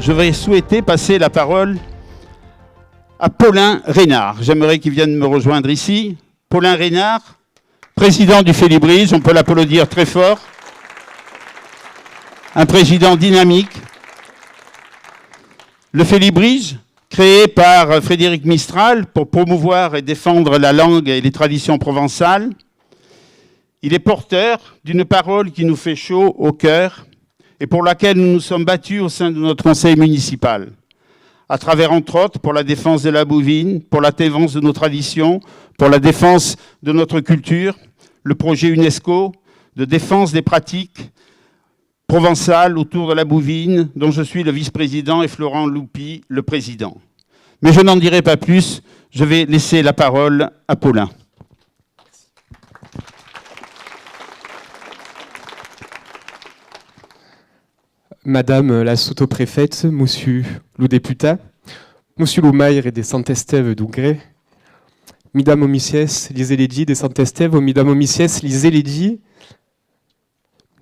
je vais souhaiter passer la parole à Paulin Reynard. J'aimerais qu'il vienne me rejoindre ici. Paulin Reynard, président du Félibrige, on peut l'applaudir très fort. Un président dynamique. Le Félibrige, créé par Frédéric Mistral pour promouvoir et défendre la langue et les traditions provençales, il est porteur d'une parole qui nous fait chaud au cœur et pour laquelle nous nous sommes battus au sein de notre conseil municipal, à travers, entre autres, pour la défense de la bouvine, pour la défense de nos traditions, pour la défense de notre culture, le projet UNESCO de défense des pratiques provençales autour de la bouvine, dont je suis le vice-président et Florent Loupi, le président. Mais je n'en dirai pas plus, je vais laisser la parole à Paulin. Madame la sous-préfète, monsieur le député, monsieur le maire des Saint-Estève d'Ougré, mesdames omissies, lisez les dits des Saint-Estève, mesdames omissies, lisez les dits,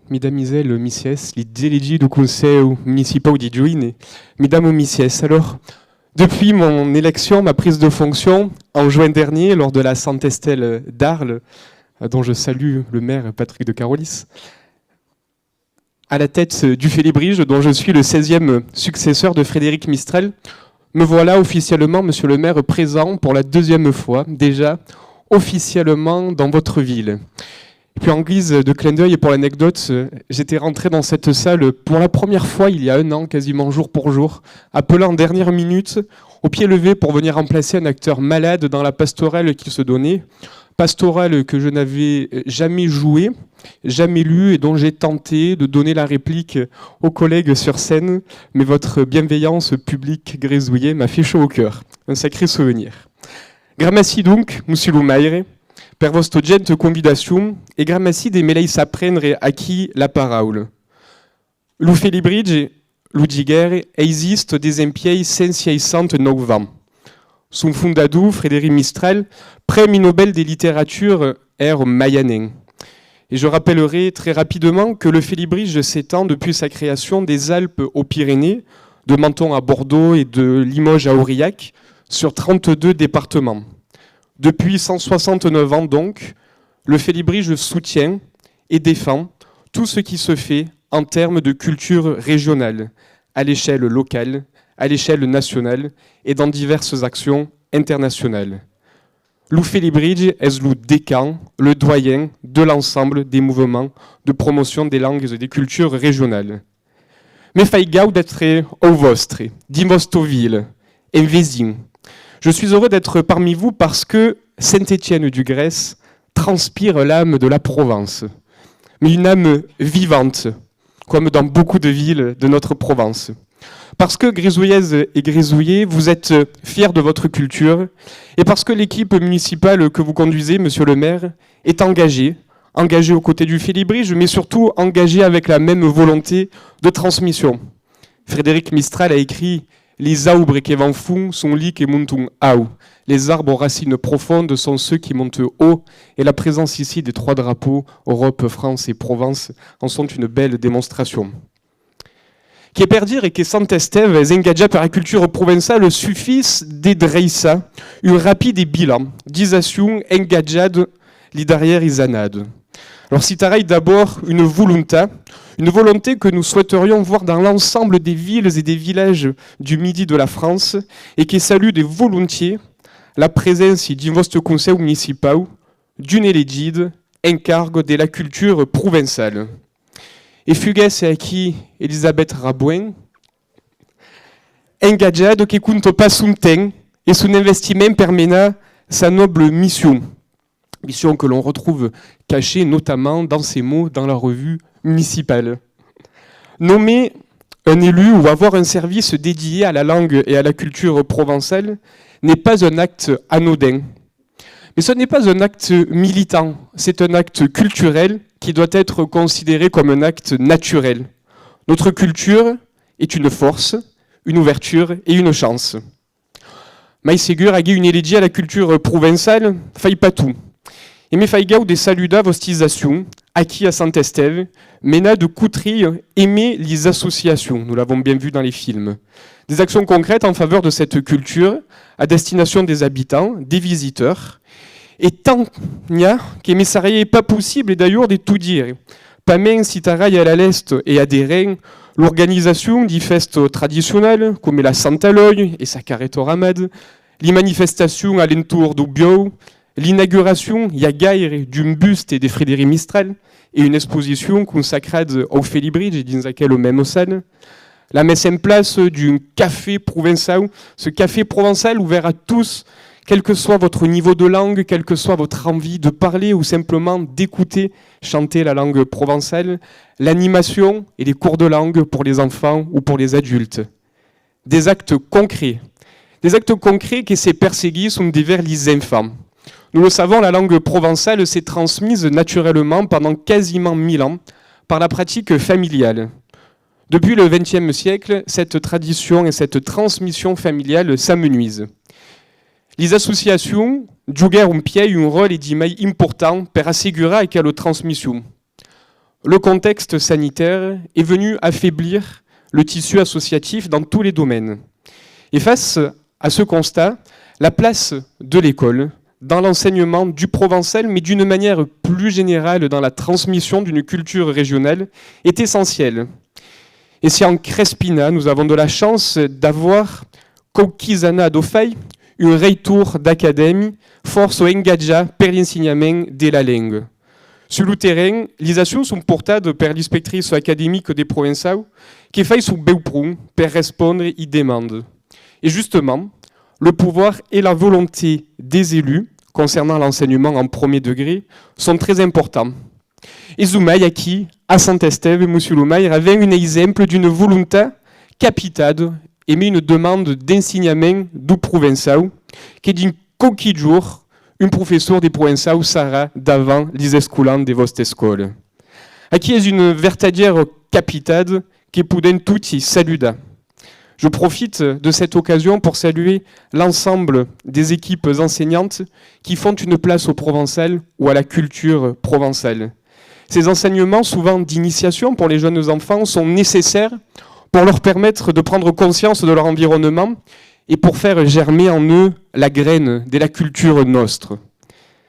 mesdames Isel, omissies, lisez les dits du conseil municipal de Juin, mesdames omissies. Alors, depuis mon élection, ma prise de fonction, en juin dernier, lors de la Saint-Estève d'Arles, dont je salue le maire Patrick de Carolis, à la tête du Félibrige, dont je suis le 16e successeur de Frédéric Mistral, me voilà officiellement, monsieur le maire, présent pour la deuxième fois, déjà officiellement dans votre ville. Et puis en guise de clin d'œil et pour l'anecdote, j'étais rentré dans cette salle pour la première fois il y a un an, quasiment jour pour jour, appelant en dernière minute, au pied levé pour venir remplacer un acteur malade dans la pastorale qu'il se donnait, pastorale que je n'avais jamais jouée, jamais lu et dont j'ai tenté de donner la réplique aux collègues sur scène, mais votre bienveillance publique grésouillée m'a fait chaud au cœur. Un sacré souvenir. Gramercy donc, monsieur le maire, per vostra gente convidation, et gramercy de me laisser prendre a qui la parole. Lo Félibrige, lo diger, existe des empiei 169 ans. Son fundador, Frédéric Mistral, Prix Nobel des littératures mayanen. Et je rappellerai très rapidement que le Félibrige s'étend depuis sa création des Alpes aux Pyrénées, de Menton à Bordeaux et de Limoges à Aurillac, sur 32 départements. Depuis 169 ans donc, le Félibrige soutient et défend tout ce qui se fait en termes de culture régionale, à l'échelle locale, à l'échelle nationale et dans diverses actions internationales. Le Félibrige est le décan, le doyen de l'ensemble des mouvements de promotion des langues et des cultures régionales. Mais fai gau d'être au vostre, di vostre ville, en vésin. Je suis heureux d'être parmi vous parce que Saint-Étienne du Grèce transpire l'âme de la Provence, mais une âme vivante, comme dans beaucoup de villes de notre Provence. Parce que, grisouillaises et grisouillés, vous êtes fiers de votre culture et parce que l'équipe municipale que vous conduisez, monsieur le maire, est engagée aux côtés du Félibrige, mais surtout engagée avec la même volonté de transmission. Frédéric Mistral a écrit « Les arbres qui vont fond sont lits qui montent haut. Les arbres aux racines profondes sont ceux qui montent haut. » Et la présence ici des 3 drapeaux, Europe, France et Provence, en sont une belle démonstration. Qui est per dire et que Saint-Estève est engagé par la culture provençale suffit d'edreissa un rapide bilan d'isation engagade li derrière isanade. Alors citarai d'abord une volonté que nous souhaiterions voir dans l'ensemble des villes et des villages du midi de la France et qui salue des volontiers la présence d'un vostre conseil municipal d'une élégide encargo de la culture provençale. Et fugues et qui Elisabeth Rabouin, engagado qui compte pas son temps et son investissement permena sa noble mission. Mission que l'on retrouve cachée notamment dans ces mots dans la revue municipale. Nommer un élu ou avoir un service dédié à la langue et à la culture provençale n'est pas un acte anodin. Mais ce n'est pas un acte militant, c'est un acte culturel qui doit être considéré comme un acte naturel. Notre culture est une force, une ouverture et une chance. Mais Ségur a une élégie à la culture provençale, faille pas tout. E me faigau de saluda vostizations, aqui à Saint-Estève, mena de coutrir aimer les associations, nous l'avons bien vu dans les films. Des actions concrètes en faveur de cette culture, à destination des habitants, des visiteurs. Et tant nia que me serait pas possible d'ailleurs de tout dire. Pas même si t'arraille à l'est et à des reins, l'organisation des fêtes traditionnelles, comme la Santa Loy et sa carrette ramade, les manifestations alentour du bio, l'inauguration il y a gaire d'un buste de Frédéric Mistral et une exposition consacrée au Félibridge dans laquelle même salle, la mise en place d'un café provençal, ce café provençal ouvert à tous, quel que soit votre niveau de langue, quelle que soit votre envie de parler ou simplement d'écouter chanter la langue provençale, l'animation et les cours de langue pour les enfants ou pour les adultes. Des actes concrets qui s'est perségués sont divers les enfants. Nous le savons, la langue provençale s'est transmise naturellement pendant quasiment 1000 ans par la pratique familiale. Depuis le XXe siècle, cette tradition et cette transmission familiale s'amenuisent. Les associations jouent un pied un rôle important pour assurer quelle transmission. Le contexte sanitaire est venu affaiblir le tissu associatif dans tous les domaines. Et face à ce constat, la place de l'école dans l'enseignement du provençal, mais d'une manière plus générale dans la transmission d'une culture régionale, est essentielle. Et si en Crespina, nous avons de la chance d'avoir Coquisana d'Ofei, un retour d'académie, force au engaja per l'insegnament de la langue. Sur le terrain, les actions sont portées par l'inspectrice académique des provençaux qui fait son beau-prou pour répondre aux demandes. Et justement, le pouvoir et la volonté des élus concernant l'enseignement en premier degré sont très importants. Et Zoumaï, aquí, à Saint-Estève, M. Loumaï avait un exemple d'une volonté capitale et une demande d'enseignement du provençal qui d'un coquille jour, un professeur des provençaux sera d'avant les escolans de votre école. Aquí est une vertadière capitale qui pouden tutti saluda. Je profite de cette occasion pour saluer l'ensemble des équipes enseignantes qui font une place au provençal ou à la culture provençale. Ces enseignements, souvent d'initiation pour les jeunes enfants, sont nécessaires pour leur permettre de prendre conscience de leur environnement et pour faire germer en eux la graine de la culture nostre.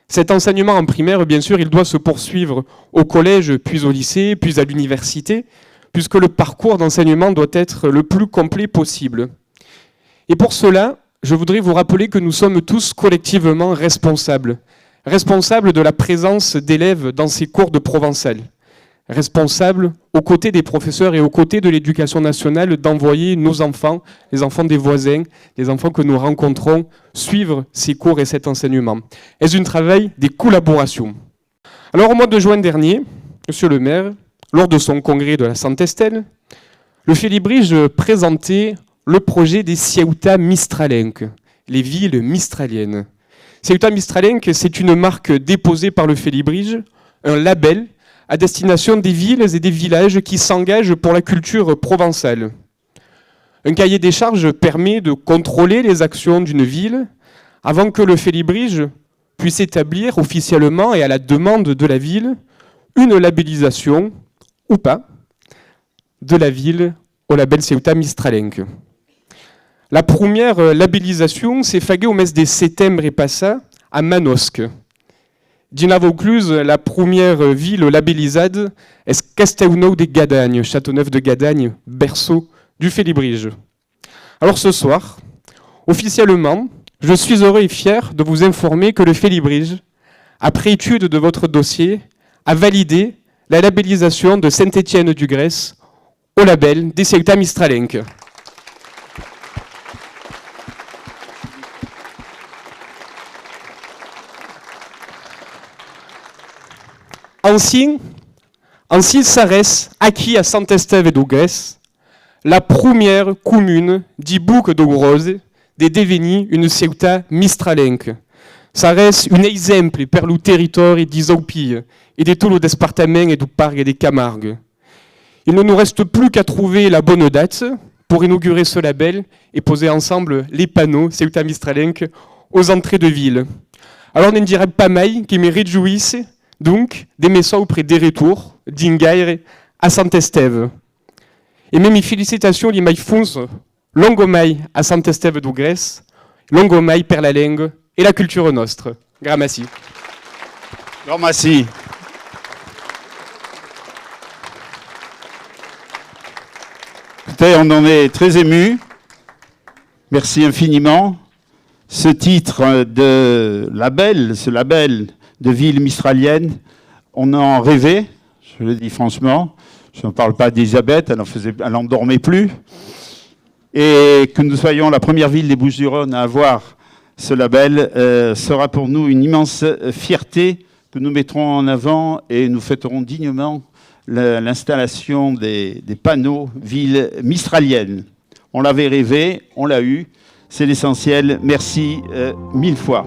Cet enseignement en primaire, bien sûr, il doit se poursuivre au collège, puis au lycée, puis à l'université, puisque le parcours d'enseignement doit être le plus complet possible. Et pour cela, je voudrais vous rappeler que nous sommes tous collectivement responsables de la présence d'élèves dans ces cours de provençal, responsables aux côtés des professeurs et aux côtés de l'éducation nationale d'envoyer nos enfants, les enfants des voisins, les enfants que nous rencontrons, suivre ces cours et cet enseignement. C'est un travail de collaboration. Alors au mois de juin dernier, Monsieur le maire, lors de son congrès de la Saint-Estève, le Félibridge présentait le projet des Ceuta Mistralenques, les villes mistraliennes. Ceuta Mistralenques, c'est une marque déposée par le Félibridge, un label à destination des villes et des villages qui s'engagent pour la culture provençale. Un cahier des charges permet de contrôler les actions d'une ville avant que le Félibridge puisse établir officiellement et à la demande de la ville une labellisation ou pas, de la ville au label Ceuta Mistralenque. La première labellisation s'est faite au mes de septembre et passa à Manosque. Dina Vaucluse, la première ville labellisée est Castelnau de Gadagne, Châteauneuf de Gadagne, berceau du Félibridge. Alors ce soir, officiellement, je suis heureux et fier de vous informer que le Félibridge, après étude de votre dossier, a validé la labellisation de Saint-Étienne-du-Grèce au label des Ceuta Mistralenques. Ainsi s'arrête, acquis à Saint-Estève-du-Grèce, la première commune du Bouc de Grose de devenir une Ceuta Mistralenque. Ça reste un exemple pour le territoire des Aupilles et de tout le département et du Parc et des Camargues. Il ne nous reste plus qu'à trouver la bonne date pour inaugurer ce label et poser ensemble les panneaux Ceuta Mistralenque aux entrées de ville. Alors ne dirait pas mai qui me réjouisse donc d'aimer ça auprès des retours d'Ingaire à Saint-Estève. Et même mes félicitations les mai fonce longo mai à Saint-Estève de Grèce, longo mai per la langue et la culture nostre. Grand merci. Grand merci. Écoutez, on en est très ému. Merci infiniment. Ce titre de label, ce label de ville mistralienne, on en rêvait, je le dis franchement. Je ne parle pas d'Elisabeth, elle n'en dormait plus. Et que nous soyons la première ville des Bouches-du-Rhône à avoir ce label sera pour nous une immense fierté que nous mettrons en avant et nous fêterons dignement l'installation des panneaux ville mistralienne. On l'avait rêvé, on l'a eu, c'est l'essentiel. Merci 1000 fois.